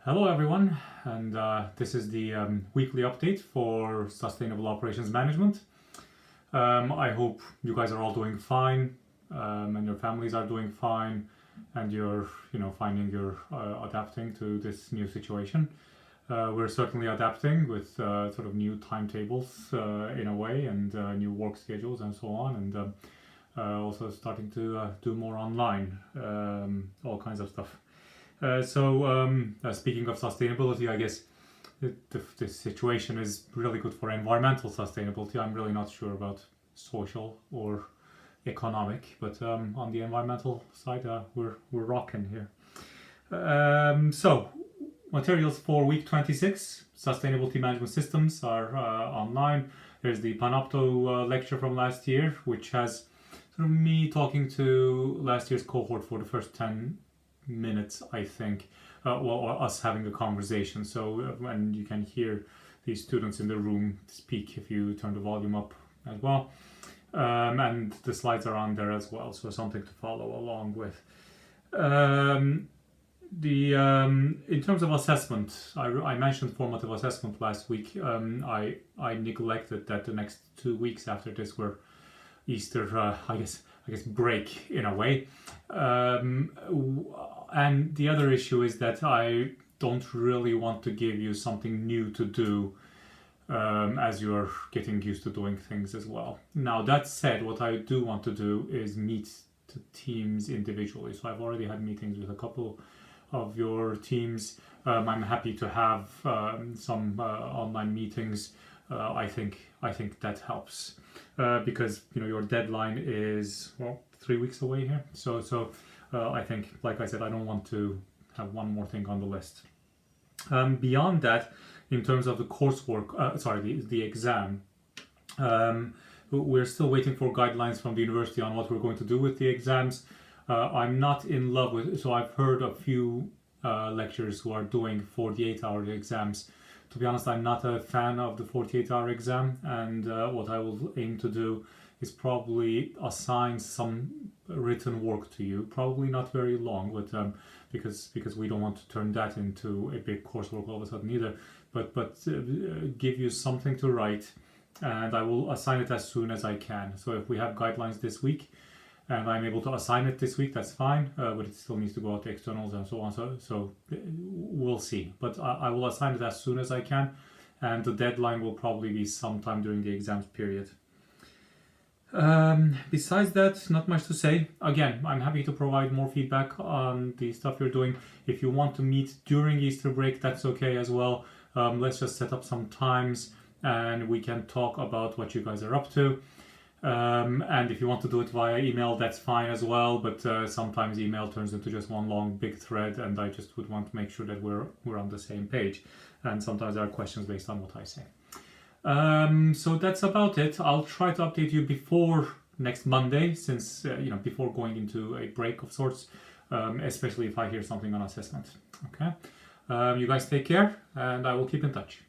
Hello everyone, and this is the weekly update for Sustainable Operations Management. I hope you guys are all doing fine, and your families are doing fine, and you're finding you're adapting to this new situation. We're certainly adapting with sort of new timetables in a way, and new work schedules and so on, and also starting to do more online, all kinds of stuff. Speaking of sustainability, I guess the situation is really good for environmental sustainability. I'm really not sure about social or economic, but on the environmental side, we're rocking here. Materials for week 26, Sustainability Management Systems are online. There's the Panopto lecture from last year, which has sort of me talking to last year's cohort for the first 10 minutes, I think, or us having a conversation. So when you can hear these students in the room speak if you turn the volume up as well. And the slides are on there as well, so something to follow along with. In terms of assessment, I mentioned formative assessment last week. I neglected that the next 2 weeks after this were Easter, I guess break in a way. And the other issue is that I don't really want to give you something new to do as you're getting used to doing things as well. Now, that said, what I do want to do is meet the teams individually. So I've already had meetings with a couple of your teams. I'm happy to have some online meetings. I think that helps because your deadline is 3 weeks away here. So I think, like I said, I don't want to have one more thing on the list. Beyond that, in terms of the coursework, the exam, we're still waiting for guidelines from the university on what we're going to do with the exams. I'm not in love with, so I've heard a few lecturers who are doing 48-hour exams. To be honest, I'm not a fan of the 48-hour exam, and what I will aim to do is probably assign some written work to you, probably not very long, but because we don't want to turn that into a big coursework all of a sudden either, but give you something to write, and I will assign it as soon as I can. So if we have guidelines this week and I'm able to assign it this week, that's fine, but it still needs to go out to externals and so on, so we'll see. But I will assign it as soon as I can, and the deadline will probably be sometime during the exams period. Besides that, not much to say. Again, I'm happy to provide more feedback on the stuff you're doing. If you want to meet during Easter break, that's okay as well. Let's just set up some times and we can talk about what you guys are up to. And if you want to do it via email, that's fine as well, but sometimes email turns into just one long big thread, and I just would want to make sure that we're on the same page, and sometimes there are questions based on what I say. So that's about it. I'll try to update you before next Monday, since before going into a break of sorts, especially if I hear something on assessment. Okay, you guys take care, and I will keep in touch.